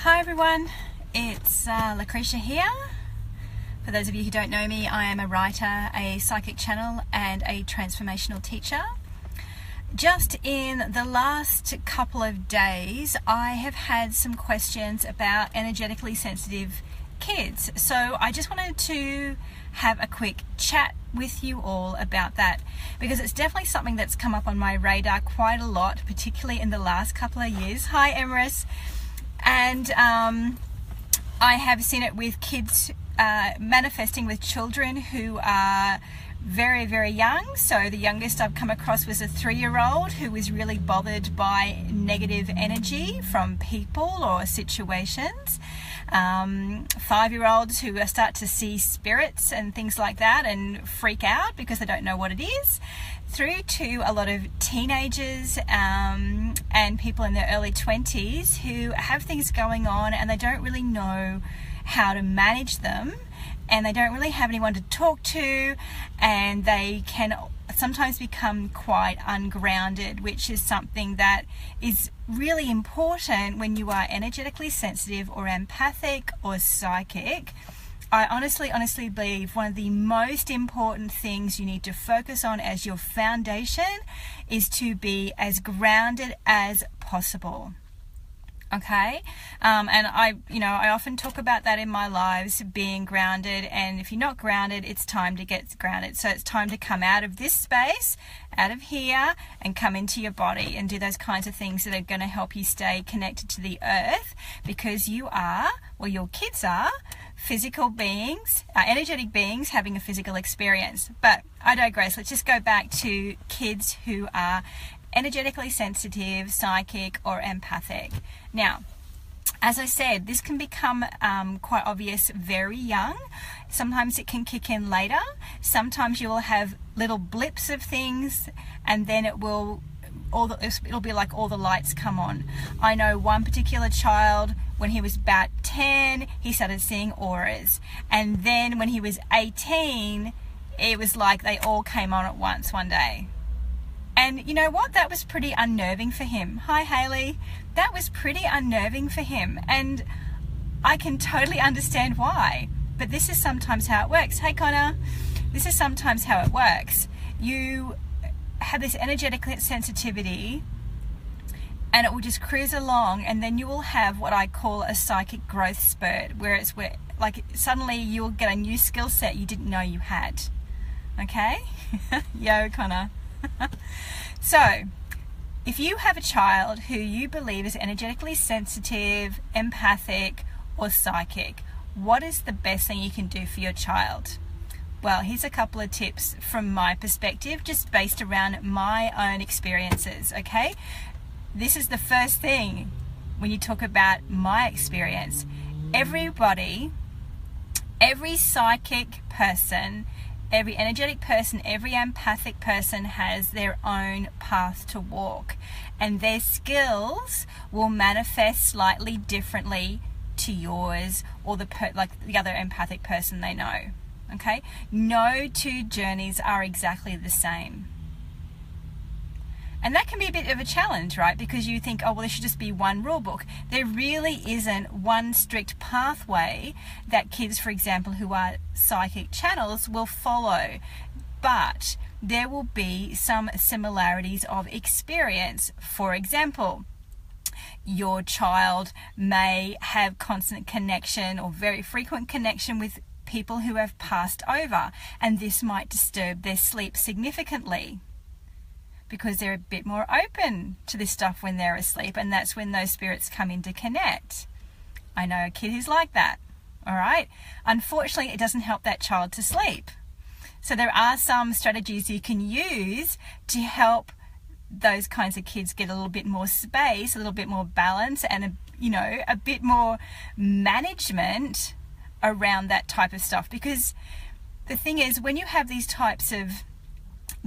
Hi everyone, it's Lucretia here. For those of you who don't know me, I am a writer, a psychic channel and a transformational teacher. Just in the last couple of days, I have had some questions about energetically sensitive kids. So I just wanted to have a quick chat with you all about that, because it's definitely something that's come up on my radar quite a lot, particularly in the last couple of years. Hi Emrys. And I have seen it with kids manifesting with children who are very, very young. So the youngest I've come across was a 3-year-old who was really bothered by negative energy from people or situations. 5-year-olds who start to see spirits and things like that and freak out because they don't know what it is, through to a lot of teenagers and people in their early 20s who have things going on and they don't really know how to manage them, and they don't really have anyone to talk to, and they can sometimes become quite ungrounded, which is something that is really important when you are energetically sensitive or empathic or psychic. I honestly believe one of the most important things you need to focus on as your foundation is to be as grounded as possible. Okay, and I often talk about that in my lives, being grounded, and if you're not grounded, it's time to get grounded. So it's time to come out of this space, out of here, and come into your body and do those kinds of things that are going to help you stay connected to the earth, because you are, well, your kids are, physical beings, energetic beings having a physical experience. But I digress. Let's just go back to kids who are energetically sensitive, psychic, or empathic. Now, as I said, this can become quite obvious very young. Sometimes it can kick in later. Sometimes you will have little blips of things, and then it'll be like all the lights come on. I know one particular child, when he was about 10, he started seeing auras, and then when he was 18, it was like they all came on at once one day. And you know what? That was pretty unnerving for him. Hi, Haley. That was pretty unnerving for him. And I can totally understand why. But this is sometimes how it works. Hey, Connor. This is sometimes how it works. You have this energetic sensitivity and it will just cruise along, and then you will have what I call a psychic growth spurt, where like suddenly you'll get a new skill set you didn't know you had. Okay? Yo, Connor. So, if you have a child who you believe is energetically sensitive, empathic, or psychic, what is the best thing you can do for your child? Well, here's a couple of tips from my perspective, just based around my own experiences, okay? This is the first thing when you talk about my experience. Every psychic person, every energetic person, every empathic person has their own path to walk, and their skills will manifest slightly differently to yours or the other empathic person they know. Okay? No two journeys are exactly the same. And that can be a bit of a challenge, right? Because you think, oh, well, there should just be one rule book. There really isn't one strict pathway that kids, for example, who are psychic channels will follow. But there will be some similarities of experience. For example, your child may have constant connection or very frequent connection with people who have passed over, and this might disturb their sleep significantly, because they're a bit more open to this stuff when they're asleep, and that's when those spirits come in to connect. I know a kid who's like that, all right? Unfortunately, it doesn't help that child to sleep. So there are some strategies you can use to help those kinds of kids get a little bit more space, a little bit more balance, and a bit more management around that type of stuff. Because the thing is, when you have these types of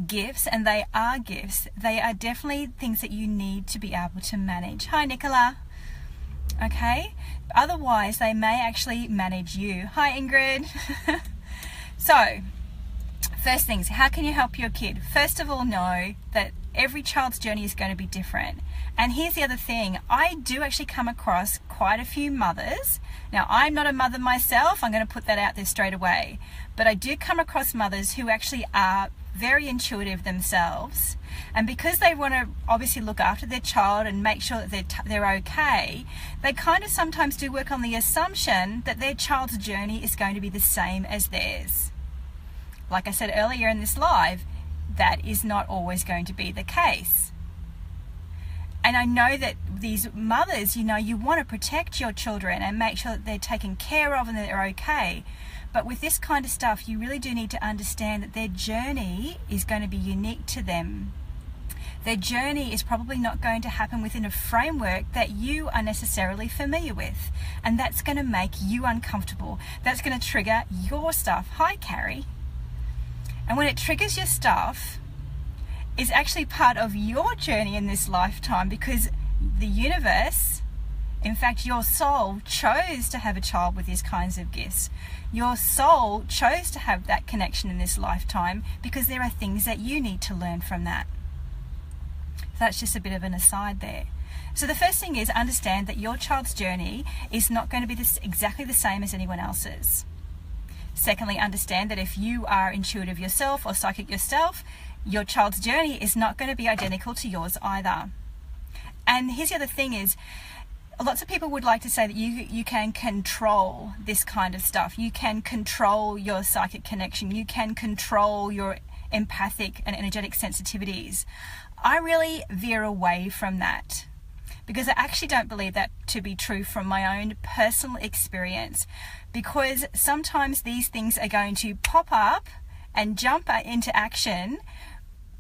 gifts, and they are gifts, they are definitely things that you need to be able to manage. Hi, Nicola. Okay? Otherwise, they may actually manage you. Hi, Ingrid. So, first things, how can you help your kid? First of all, know that every child's journey is going to be different. And here's the other thing, I do actually come across quite a few mothers. Now, I'm not a mother myself, I'm going to put that out there straight away, but I do come across mothers who actually are very intuitive themselves, and because they want to obviously look after their child and make sure that they're okay, they kind of sometimes do work on the assumption that their child's journey is going to be the same as theirs. Like I said earlier in this live, that is not always going to be the case. And I know that these mothers, you want to protect your children and make sure that they're taken care of and that they're okay. But with this kind of stuff, you really do need to understand that their journey is going to be unique to them. Their journey is probably not going to happen within a framework that you are necessarily familiar with. And that's going to make you uncomfortable. That's going to trigger your stuff. Hi, Carrie. And when it triggers your stuff, it's actually part of your journey in this lifetime, because the universe, in fact, your soul chose to have a child with these kinds of gifts. Your soul chose to have that connection in this lifetime because there are things that you need to learn from that. So that's just a bit of an aside there. So the first thing is understand that your child's journey is not going to be exactly the same as anyone else's. Secondly, understand that if you are intuitive yourself or psychic yourself, your child's journey is not going to be identical to yours either. And here's the other thing is, lots of people would like to say that you can control this kind of stuff. You can control your psychic connection. You can control your empathic and energetic sensitivities. I really veer away from that because I actually don't believe that to be true from my own personal experience, because sometimes these things are going to pop up and jump into action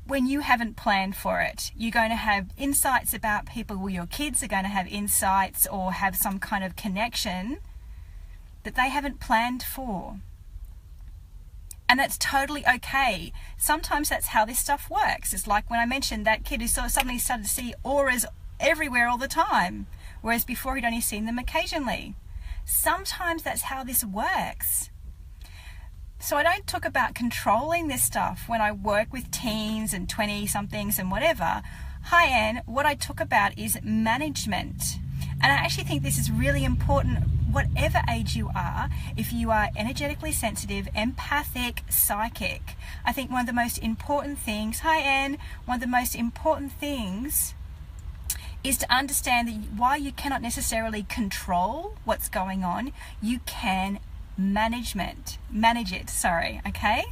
when you haven't planned for it. You're going to have insights about people, or your kids are going to have insights or have some kind of connection that they haven't planned for. And that's totally okay. Sometimes that's how this stuff works. It's like when I mentioned that kid who suddenly started to see auras everywhere all the time, whereas before he'd only seen them occasionally. Sometimes that's how this works. So I don't talk about controlling this stuff when I work with teens and 20-somethings and whatever. Hi, Anne. What I talk about is management. And I actually think this is really important, whatever age you are. If you are energetically sensitive, empathic, psychic, I think one of the most important things, hi, Anne, one of the most important things is to understand that while you cannot necessarily control what's going on, you can manage it, okay?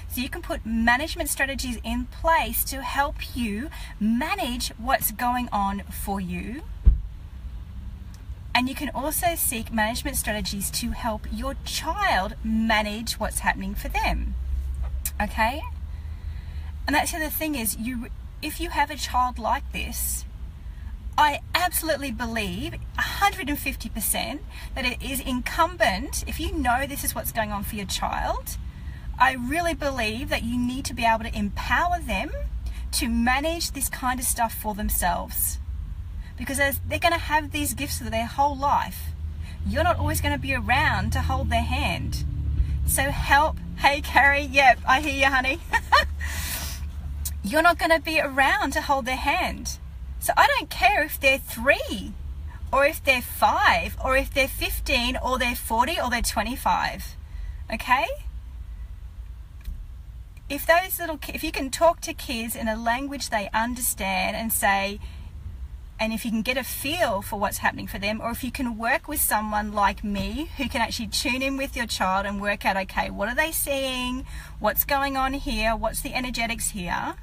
So you can put management strategies in place to help you manage what's going on for you. And you can also seek management strategies to help your child manage what's happening for them, okay? And that's the other thing is, if you have a child like this, I absolutely believe 150% that it is incumbent, if you know this is what's going on for your child, I really believe that you need to be able to empower them to manage this kind of stuff for themselves. Because they're going to have these gifts for their whole life. You're not always going to be around to hold their hand. So help. Hey, Carrie. Yep, I hear you, honey. You're not going to be around to hold their hand. So I don't care if they're 3 or if they're 5 or if they're 15 or they're 40 or they're 25. Okay? If you can talk to kids in a language they understand and say, and if you can get a feel for what's happening for them, or if you can work with someone like me who can actually tune in with your child and work out, okay, what are they seeing? What's going on here? What's the energetics here?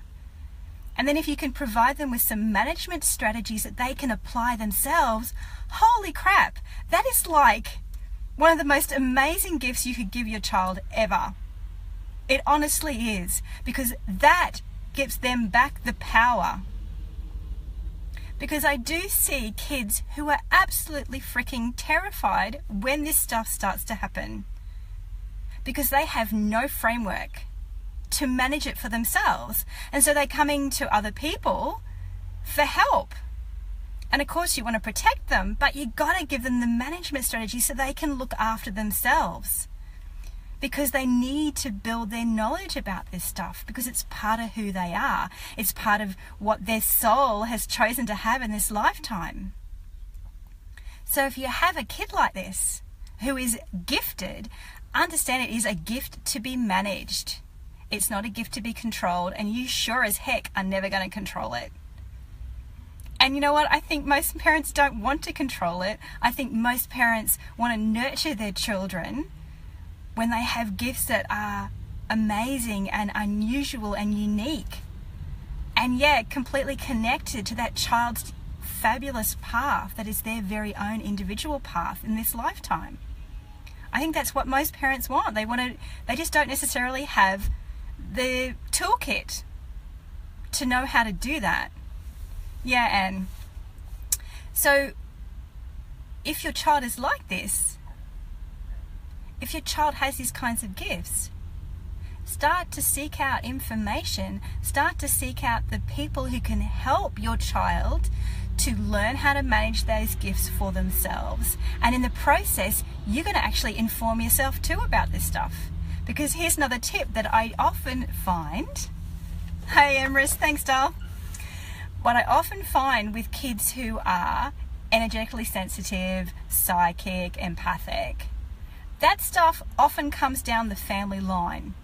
And then if you can provide them with some management strategies that they can apply themselves, holy crap, that is like one of the most amazing gifts you could give your child ever. It honestly is, because that gives them back the power. Because I do see kids who are absolutely freaking terrified when this stuff starts to happen, because they have no framework to manage it for themselves. And so they're coming to other people for help. And of course you want to protect them, but you got to give them the management strategy so they can look after themselves. because they need to build their knowledge about this stuff, because it's part of who they are. It's part of what their soul has chosen to have in this lifetime. So if you have a kid like this who is gifted, understand it is a gift to be managed. It's not a gift to be controlled, and you sure as heck are never going to control it. And you know what? I think most parents don't want to control it. I think most parents want to nurture their children when they have gifts that are amazing and unusual and unique. And yeah, completely connected to that child's fabulous path that is their very own individual path in this lifetime. I think that's what most parents want. They just don't necessarily have the toolkit to know how to do that. Yeah, and so if your child is like this, if your child has these kinds of gifts, start to seek out information, start to seek out the people who can help your child to learn how to manage those gifts for themselves. And in the process, you're going to actually inform yourself too about this stuff. Because here's another tip that I often find. Hey Emrys, thanks doll. What I often find with kids who are energetically sensitive, psychic, empathic, that stuff often comes down the family line.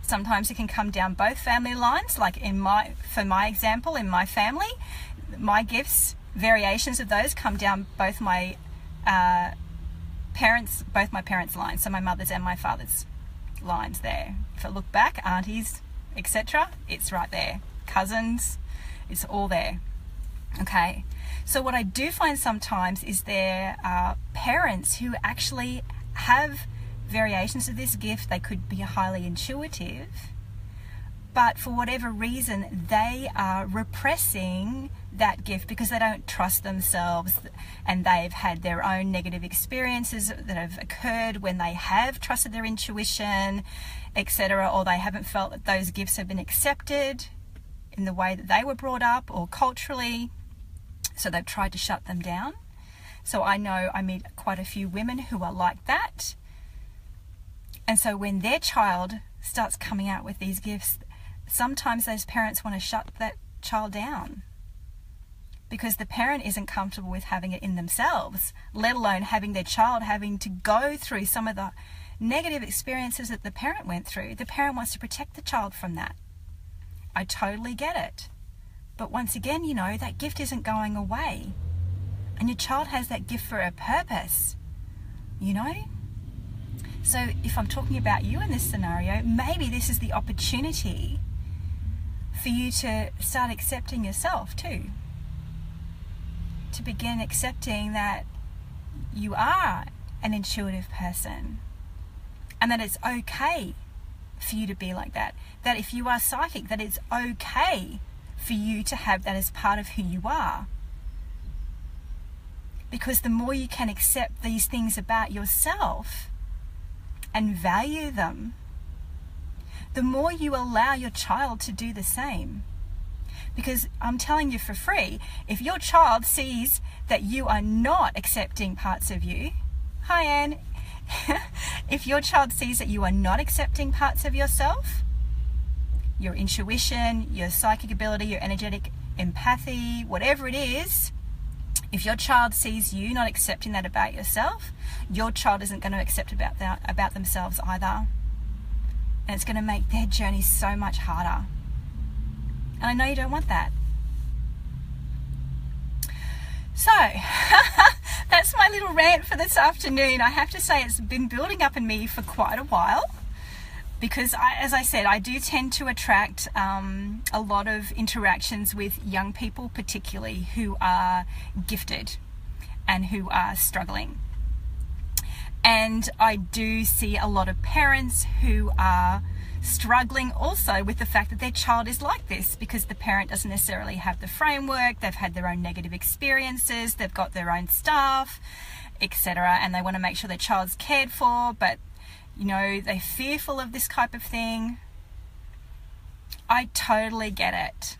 Sometimes it can come down both family lines, like for my example, in my family, my gifts, variations of those come down both my parents' lines, so my mother's and my father's lines there. If I look back, aunties, etc., it's right there. Cousins, it's all there. Okay, so what I do find sometimes is there are parents who actually have variations of this gift. They could be highly intuitive, but for whatever reason they are repressing that gift because they don't trust themselves, and they've had their own negative experiences that have occurred when they have trusted their intuition, etc., or they haven't felt that those gifts have been accepted in the way that they were brought up or culturally, so they've tried to shut them down. So I know I meet quite a few women who are like that. And so when their child starts coming out with these gifts, sometimes those parents want to shut that child down because the parent isn't comfortable with having it in themselves, let alone having their child having to go through some of the negative experiences that the parent went through. The parent wants to protect the child from that. I totally get it. But once again, you know, that gift isn't going away. And your child has that gift for a purpose, you know? So if I'm talking about you in this scenario, maybe this is the opportunity for you to start accepting yourself too. To begin accepting that you are an intuitive person and that it's okay for you to be like that. That if you are psychic, that it's okay for you to have that as part of who you are. Because the more you can accept these things about yourself and value them, the more you allow your child to do the same. Because I'm telling you for free, if your child sees that you are not accepting parts of you, hi Anne, if your child sees that you are not accepting parts of yourself, your intuition, your psychic ability, your energetic empathy, whatever it is, if your child sees you not accepting that about yourself, your child isn't going to accept about themselves either. And it's going to make their journey so much harder. And I know you don't want that. So, that's my little rant for this afternoon. I have to say it's been building up in me for quite a while. Because, as I said, I do tend to attract a lot of interactions with young people, particularly who are gifted and who are struggling. And I do see a lot of parents who are struggling also with the fact that their child is like this, because the parent doesn't necessarily have the framework, they've had their own negative experiences, they've got their own stuff, etc., and they want to make sure their child's cared for, but you know, they're fearful of this type of thing. I totally get it.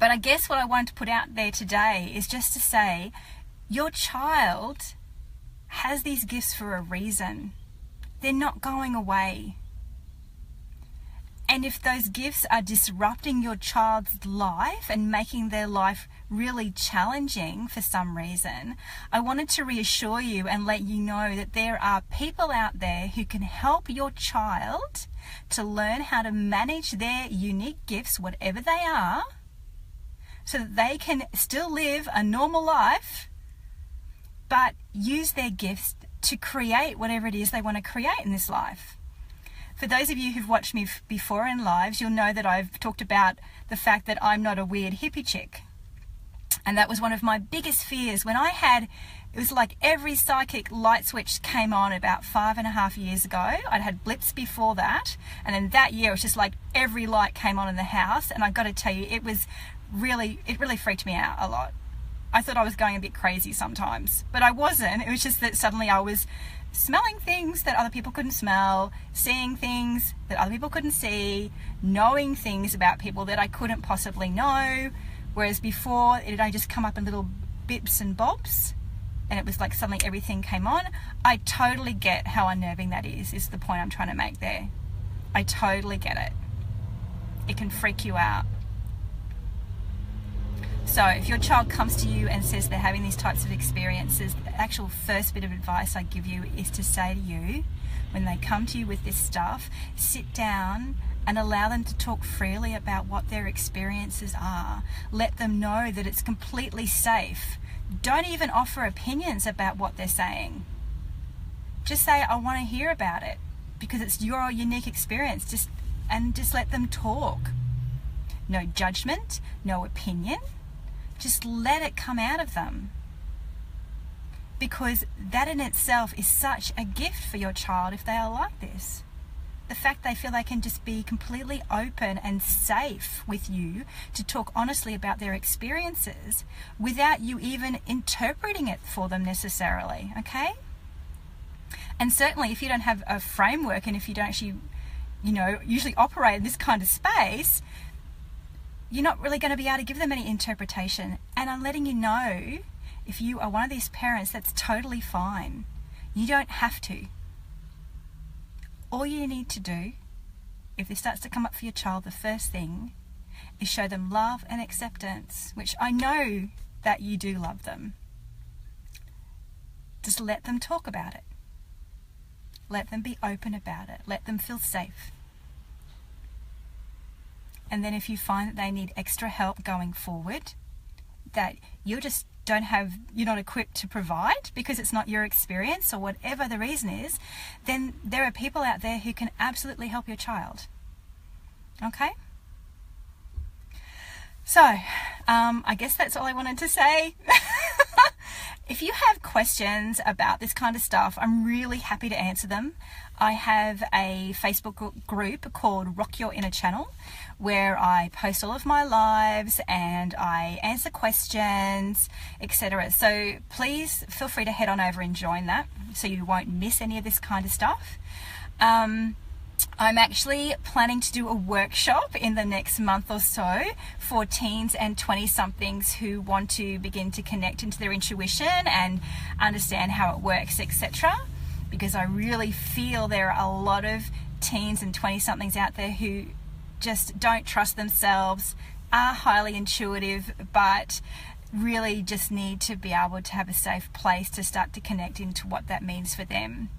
But I guess what I want to put out there today is just to say, your child has these gifts for a reason. they're not going away. And if those gifts are disrupting your child's life and making their life really challenging for some reason, I wanted to reassure you and let you know that there are people out there who can help your child to learn how to manage their unique gifts, whatever they are, so that they can still live a normal life, but use their gifts to create whatever it is they want to create in this life. For those of you who've watched me before in lives, you'll know that I've talked about the fact that I'm not a weird hippie chick. And that was one of my biggest fears. When it was like every psychic light switch came on about 5.5 years ago. I'd had blips before that. And then that year, it was just like every light came on in the house. And I've got to tell you, it really freaked me out a lot. I thought I was going a bit crazy sometimes, but I wasn't. It was just that suddenly I was smelling things that other people couldn't smell, seeing things that other people couldn't see, knowing things about people that I couldn't possibly know, whereas before it had just come up in little bips and bobs, and it was like suddenly everything came on. I totally get how unnerving that is the point I'm trying to make there. I totally get it. It can freak you out. So if your child comes to you and says they're having these types of experiences, the actual first bit of advice I give you is to say to you, when they come to you with this stuff, sit down and allow them to talk freely about what their experiences are. Let them know that it's completely safe. Don't even offer opinions about what they're saying. Just say, I want to hear about it, because it's your unique experience. Just let them talk. No judgment, no opinion. Just let it come out of them, because that in itself is such a gift for your child if they are like this. The fact they feel they can just be completely open and safe with you to talk honestly about their experiences without you even interpreting it for them necessarily, okay? And certainly if you don't have a framework and if you don't actually, usually operate in this kind of space, you're not really going to be able to give them any interpretation. And I'm letting you know, if you are one of these parents, that's totally fine. You don't have to. All you need to do, if this starts to come up for your child, the first thing is show them love and acceptance, which I know that you do love them. Just let them talk about it. Let them be open about it. Let them feel safe. And then if you find that they need extra help going forward, that you're not equipped to provide because it's not your experience or whatever the reason is, then there are people out there who can absolutely help your child. Okay? So, I guess that's all I wanted to say. If you have questions about this kind of stuff, I'm really happy to answer them. I have a Facebook group called Rock Your Inner Channel, where I post all of my lives and I answer questions, etc. So please feel free to head on over and join that so you won't miss any of this kind of stuff. I'm actually planning to do a workshop in the next month or so for teens and 20-somethings who want to begin to connect into their intuition and understand how it works, etc. Because I really feel there are a lot of teens and 20-somethings out there who just don't trust themselves, are highly intuitive, but really just need to be able to have a safe place to start to connect into what that means for them.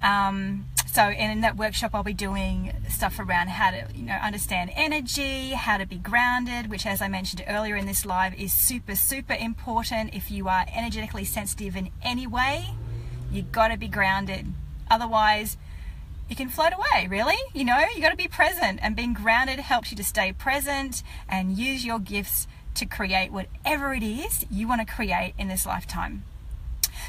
So in that workshop I'll be doing stuff around how to understand energy, how to be grounded, which, as I mentioned earlier in this live, is super important. If you are energetically sensitive in any way, you've got to be grounded. Otherwise you can float away, really. You got to be present, and being grounded helps you to stay present and use your gifts to create whatever it is you want to create in this lifetime.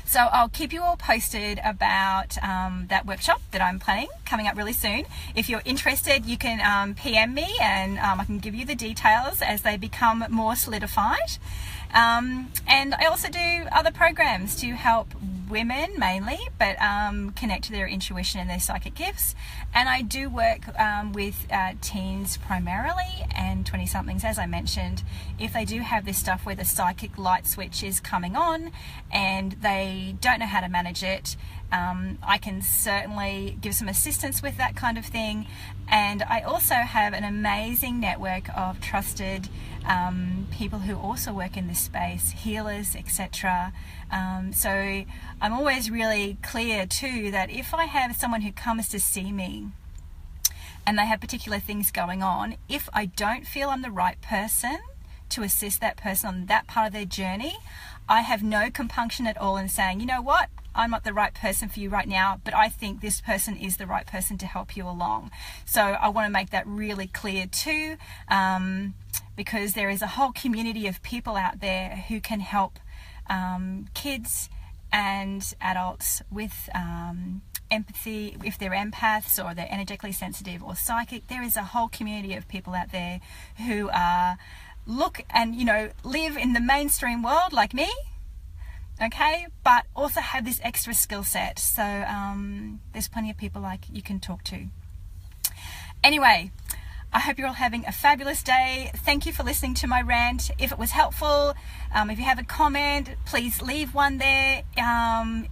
So I'll keep you all posted about that workshop that I'm planning coming up really soon. If you're interested, you can PM me and I can give you the details as they become more solidified. And I also do other programs to help women mainly, but connect to their intuition and their psychic gifts. And I do work with teens primarily and 20-somethings, as I mentioned, if they do have this stuff where the psychic light switch is coming on and they don't know how to manage it, I can certainly give some assistance with that kind of thing. And I also have an amazing network of trusted people who also work in this space, healers, etc. So I'm always really clear too that if I have someone who comes to see me and they have particular things going on, if I don't feel I'm the right person to assist that person on that part of their journey, I have no compunction at all in saying, you know what, I'm not the right person for you right now, but I think this person is the right person to help you along. So I want to make that really clear too, because there is a whole community of people out there who can help kids and adults with empathy, if they're empaths or they're energetically sensitive or psychic. There is a whole community of people out there who look and, you know, live in the mainstream world like me, okay, but also have this extra skill set. So there's plenty of people like you can talk to. Anyway, I hope you're all having a fabulous day. Thank you for listening to my rant. If it was helpful, if you have a comment, please leave one there.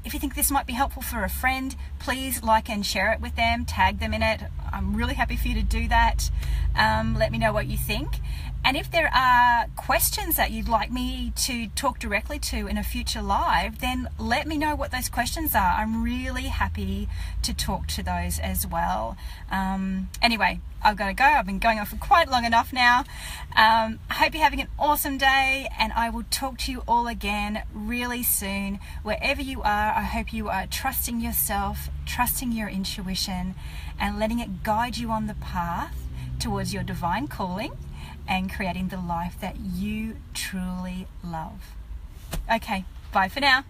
If you think this might be helpful for a friend, please like and share it with them, tag them in it. I'm really happy for you to do that. Let me know what you think. And if there are questions that you'd like me to talk directly to in a future live, then let me know what those questions are. I'm really happy to talk to those as well. Anyway, I've got to go. I've been going on for quite long enough now. I hope you're having an awesome day, and I will talk to you all again really soon. Wherever you are, I hope you are trusting yourself, trusting your intuition, and letting it guide you on the path towards your divine calling and creating the life that you truly love. Okay, bye for now.